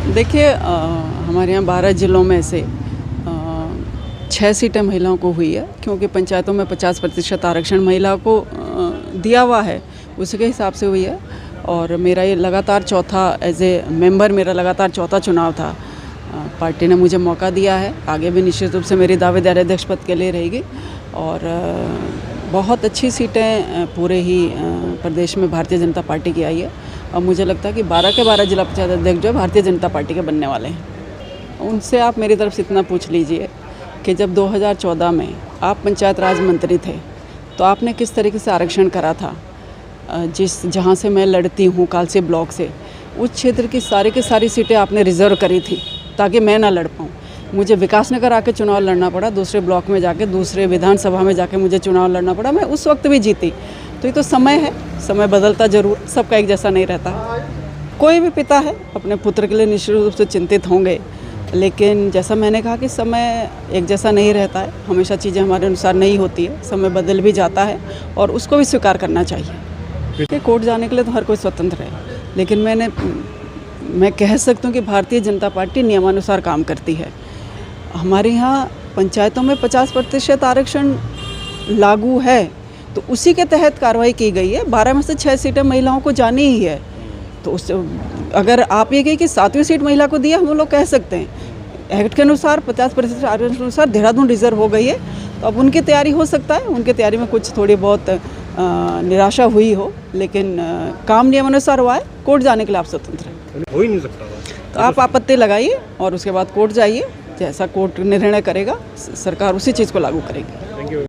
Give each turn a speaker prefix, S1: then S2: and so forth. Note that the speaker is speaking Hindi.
S1: देखिए हमारे यहाँ 12 ज़िलों में से 6 सीटें महिलाओं को हुई है, क्योंकि पंचायतों में 50% आरक्षण महिला को दिया हुआ है, उसके हिसाब से हुई है। और मेरा ये लगातार चौथा एज ए मेंबर मेरा लगातार चौथा चुनाव था। पार्टी ने मुझे मौका दिया है, आगे भी निश्चित रूप से मेरी दावेदारी अध्यक्ष पद के लिए रहेगी। और बहुत अच्छी सीटें पूरे ही प्रदेश में भारतीय जनता पार्टी की आई है। और मुझे लगता है कि 12 के 12 जिला पंचायत अध्यक्ष जो भारतीय जनता पार्टी के बनने वाले हैं। उनसे आप मेरी तरफ से इतना पूछ लीजिए कि जब 2014 में आप पंचायत राज मंत्री थे तो आपने किस तरीके से आरक्षण करा था। जहाँ से मैं लड़ती हूँ कालसी ब्लॉक से, उस क्षेत्र की सारी सीटें आपने रिजर्व करी थी ताकि मैं ना लड़ पाऊँ। मुझे विकासनगर आके चुनाव लड़ना पड़ा, दूसरे ब्लॉक में जाके, दूसरे विधानसभा में जाके मुझे चुनाव लड़ना पड़ा। मैं उस वक्त भी जीती। तो ये तो समय है, समय बदलता जरूर, सबका एक जैसा नहीं रहता। कोई भी पिता है अपने पुत्र के लिए निश्चित रूप से चिंतित होंगे, लेकिन जैसा मैंने कहा कि समय एक जैसा नहीं रहता है, हमेशा चीज़ें हमारे अनुसार नहीं होती है, समय बदल भी जाता है और उसको भी स्वीकार करना चाहिए। कि कोर्ट जाने के लिए तो हर कोई स्वतंत्र है, लेकिन मैं कह सकती हूँ कि भारतीय जनता पार्टी नियमानुसार काम करती है। हमारे यहाँ पंचायतों में 50% आरक्षण लागू है, तो उसी के तहत कार्रवाई की गई है। 12 में से 6 सीटें महिलाओं को जानी ही है। तो उस अगर आप ये कहें कि 7वीं सीट महिला को दिया, हम लोग कह सकते हैं एक्ट के अनुसार 50% आरक्षण के अनुसार देहरादून रिजर्व हो गई है। तो अब उनकी तैयारी हो सकता है, उनकी तैयारी में कुछ थोड़ी बहुत निराशा हुई हो, लेकिन काम नियमानुसार हुआ है। कोर्ट जाने के लिए आप स्वतंत्र हैं,
S2: हो ही नहीं सकता।
S1: तो आप आपत्ति लगाइए और उसके बाद कोर्ट जाइए। जैसा कोर्ट निर्णय करेगा सरकार उसी चीज़ को लागू करेगी।